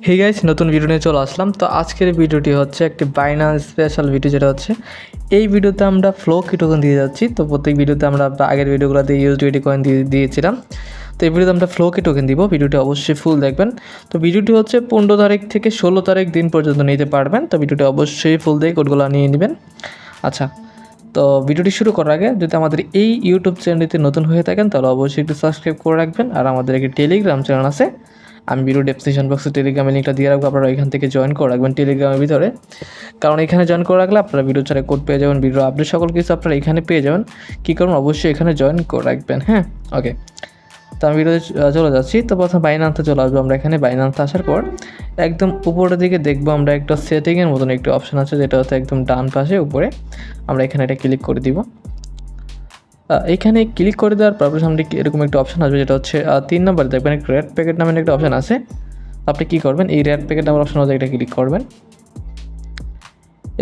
Hey guys, নতুন video নিয়ে চলে আসলাম। তো আজকের ভিডিওটি হচ্ছে একটি বাইনান্স স্পেশাল ভিডিও, যেটা হচ্ছে এই ভিডিওতে আমরা ফ্লোকি টোকেন দিয়ে যাচ্ছি। তো প্রত্যেক ভিডিওতে আমরা আগের ভিডিওগুলোতে ইউএসডিটি কয়েন দিয়েছিলাম। তো এই ভিডিওতে আমরা ফ্লোকি টোকেন দিব। ভিডিওটি অবশ্যই ফুল দেখবেন। তো ভিডিওটি হচ্ছে 15 তারিখ থেকে 16 তারিখ দিন পর্যন্ত নিতে পারবেন। তো ভিডিওটি অবশ্যই ফুল দিয়ে কোডগুলো নিয়ে নেবেন। আচ্ছা, তো ভিডিওটি শুরু করার আগে যদি আমাদের এই ইউটিউব চ্যানেলটিতে নতুন হয়ে থাকেন তাহলে অবশ্যই একটু সাবস্ক্রাইব করে রাখবেন। আর আমাদের একটি টেলিগ্রাম চ্যানেল আছে, আমি ভিডিও ডেসক্রিপশন বক্সে টেলিগ্রামের লিঙ্কটা দিয়ে রাখবো, আপনারা এখান থেকে জয়েন করে রাখবেন টেলিগ্রামের ভিতরে। কারণ এখানে জয়েন করে রাখলে আপনারা ভিডিও ছাড়া কোড পেয়ে যাবেন, ভিডিও আপডেট সকল কিছু আপনারা এখানে পেয়ে যাবেন। কী করুন, অবশ্যই এখানে জয়েন করে রাখবেন। হ্যাঁ, ওকে। তো আমি ভিডিওতে চলে যাচ্ছি। তো প্রথমে বাইনান্সে চলে আসবো আমরা। এখানে বাইনান্সে আসার পর একদম উপরের দিকে দেখবো আমরা একটা সেটিংয়ের মতন একটি অপশান আছে, যেটা হচ্ছে একদম ডান পাশে উপরে। আমরা এখানে এটা ক্লিক করে দিব। এইখানে ক্লিক করে দেওয়ার পর সামনে এরকম একটা অপশান আসবে, যেটা হচ্ছে 3 নম্বরে দেখবেন একটা রেড প্যাকেট নামের একটা অপশান আছে। আপনি কী করবেন, এই রেড প্যাকেট নামের অপশান হচ্ছে এটা ক্লিক করবেন।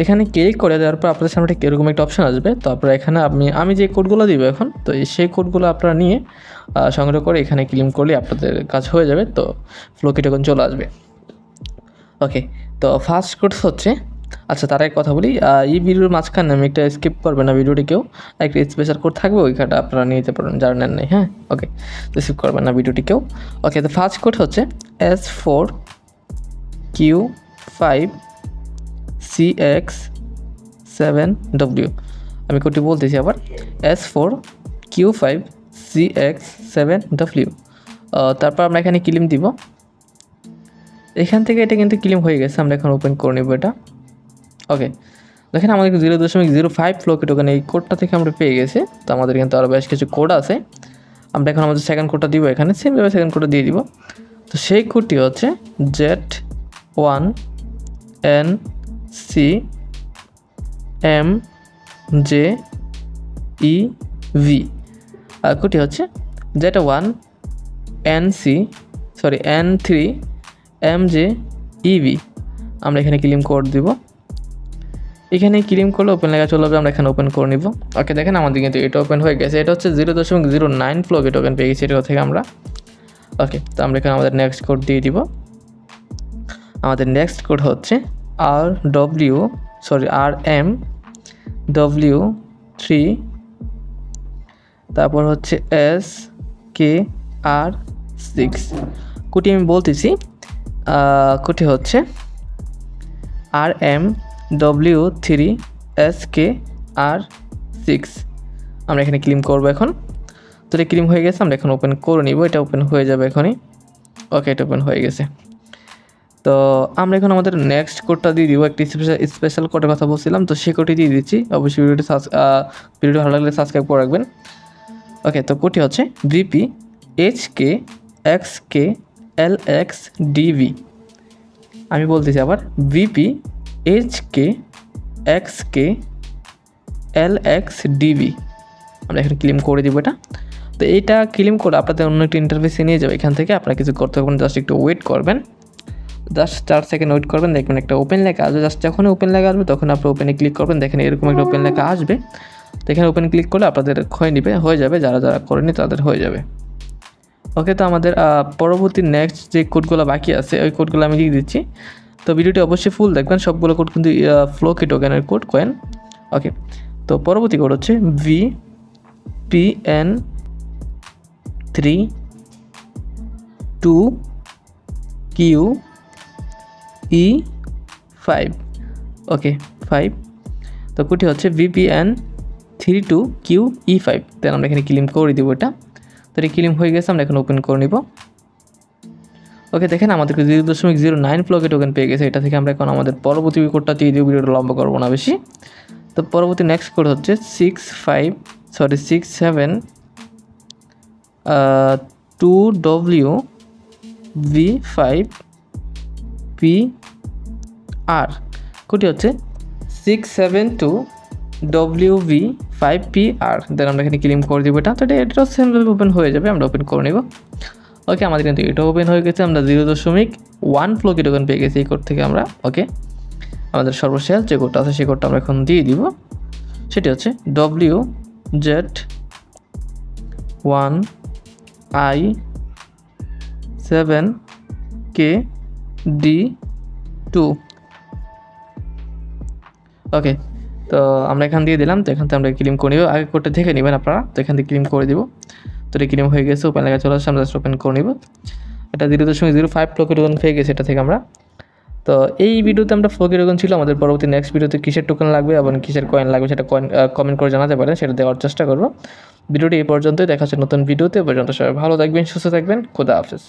এখানে ক্লিক করে দেওয়ার পর আপনাদের সামনে এরকম একটা অপশান আসবে। তো আপনারা এখানে আমি যে কোডগুলো দিব এখন, তো সেই কোডগুলো আপনারা নিয়ে সংগ্রহ করে এখানে ক্লেম করলে আপনাদের কাজ হয়ে যাবে। তো ফ্লোকি টোকেন চলে আসবে। ওকে, তো ফার্স্ট কোড হচ্ছে, আচ্ছা তার এক কথা বলি, এই ভিডিওর মাঝখানে আমি একটা স্কিপ করবে না ভিডিওটি কেউ, একটা স্পেশাল কোড থাকবে, ওই কার্ডটা আপনারা নিয়ে যেতে পারেন যারা নেন নাই। হ্যাঁ, ওকে, তো স্কিপ করবেন না ভিডিওটি কেউ। ওকে, তো ফার্স্ট কোড হচ্ছে S4Q5CX7W। আমি কোডটি বলতেছি আবার, S4Q5CX7W। তারপর আমরা এখানে ক্লেম দিব। এখান থেকে এটা কিন্তু ক্লেম হয়ে গেছে, আমরা এখন ওপেন করে নেব এটা। ওকে, দেখেন আমাদের 0.05 ফ্লোকি টোকেন এই কোডটা থেকে আমরা পেয়ে গেছি। তো আমাদের কিন্তু আরও বেশ কিছু কোড আছে। আমরা এখন আমাদের সেকেন্ড কোডটা দিব, এখানে সেমভাবে সেকেন্ড কোডটা দিয়ে দিব। তো সেই কোডটি হচ্ছে Z1NCMJEV। আর কোডটি হচ্ছে N3MJEV। আমরা এখানে ক্লেম কোড দিব। এখানে ক্লেম করলে ওপেন লেখা চলে যাবে, আমরা এখানে ওপেন করে নিব। ওকে, দেখেন আমাদের কিন্তু এটা ওপেন হয়ে গেছে। এটা হচ্ছে 0.09 ফ্লোকি টোকেন পেয়ে গেছি এটা থেকে আমরা। ওকে, তো আমরা এখানে আমাদের নেক্সট কোড দিয়ে দিব। আমাদের নেক্সট কোড হচ্ছে RMW3, তারপর হচ্ছে SKR6। কোডটি আমি বলতেছি, কোডটি হচ্ছে RMW3SKR6। আমরা এখানে ক্লেম করবো এখন। তো এটা ক্লেম হয়ে গেছে, আমরা এখন ওপেন করে নিব। এটা ওপেন হয়ে যাবে এখনই। ওকে, এটা ওপেন হয়ে গেছে। তো আমরা এখন আমাদের নেক্সট কোডটা দিয়ে দিব। একটি স্পেশাল কোডের কথা বলছিলাম, তো সেই কোডটি দিয়ে দিচ্ছি। অবশ্যই ভিডিওটি ভালো লাগলে সাবস্ক্রাইব করে রাখবেন। ওকে, তো কোডটি হচ্ছে VPHKXKLXDV। আমি বলতেছি আবার, VPHKXKLXDV। আমরা এখানে ক্লেম করে দিব এটা। তো এইটা ক্লেম করে আপনাদের অন্য একটি ইন্টারফেসে নিয়ে যাবে। এখান থেকে আপনারা কিছু করতে পারবেন, জাস্ট একটু ওয়েট করবেন, জাস্ট 4 সেকেন্ড ওয়েট করবেন। দেখবেন একটা ওপেন লেখা আসবে। জাস্ট যখন ওপেন লেখা আসবে তখন আপনি ওপেনে ক্লিক করবেন। দেখেন এরকম একটা ওপেন লেখা আসবে। তো এখানে ওপেন ক্লিক করলে আপনাদের হয়ে যাবে, যারা যারা করেনি তাদের হয়ে যাবে। ওকে, তো আমাদের পরবর্তী নেক্সট যে কোডগুলো বাকি আছে ওই কোডগুলো আমি দিয়ে দিচ্ছি। তো ভিডিওটি অবশ্যই ফুল দেখবেন, সবগুলো কোড কিন্তু ফ্লোকি টোকেনের কোড কয়েন। ওকে, তো পরবর্তী কোড হচ্ছে VPN32QE5। ওকে, 5। তো কোডটি হচ্ছে VPN32QE5। দেন আমরা এখানে ক্লেম করে দিব এটা। তো এটা ক্লেম হয়ে গেছে, আমরা এখন ওপেন করে নিব। ওকে, দেখেন আমাদেরকে 0.09 ফ্লোকি টোকেন পেয়ে গেছে। এটা থেকে আমরা এখন আমাদের পরবর্তী কোডটা দিয়ে দিব, ভিডিওটা লম্বা করবো না বেশি। তো পরবর্তী নেক্সট কোড হচ্ছে 2W5PR। কোডটি হচ্ছে 672WV5PR। দেন আমরা এখানে ক্লেম করে দিব এটা। তো এটা সেমভাবে ওপেন হয়ে যাবে, আমরা ওপেন করে নেব। ওকে, আমাদের কিন্তু এটা ওপেন হয়ে গেছে। আমরা 0.1 ফ্লোকি টোকেন পেয়ে গেছি এই কোড থেকে আমরা। ওকে, আমাদের সর্বশেষ যে কোডটা আছে সেই কোডটা আমরা এখন দিয়ে দিব। সেটি হচ্ছে WZ1I7K D2। ওকে, তো আমরা এখান দিয়ে দিলাম। তো এখান থেকে আমরা ক্লেম করে নিব। আগে কোডটা দেখে নেবেন আপনারা। তো এখান থেকে ক্লেম করে দিব। তো এটা ক্লেম হয়ে গেছে, ওপেন লেখা চলে আসছে, আমরা জাস্ট ওপেন করে নিব। এটা 0.05 ফ্লো টোকেন পেয়ে গেছে এটা থেকে আমরা। তো এই ভিডিওতে আমরা ফ্লো টোকেন ছিল। আমাদের পরবর্তী নেক্সট ভিডিওতে কিসের টোকেন লাগবে এবং কিসের কয়েন লাগবে সেটা কমেন্ট করে জানাতে পারেন, সেটা দেওয়ার চেষ্টা করব। ভিডিওটি এই পর্যন্তই, দেখা হচ্ছে নতুন ভিডিওতে। পর্যন্ত সবাই ভালো থাকবেন, সুস্থ থাকবেন, খোদা হাফেজ।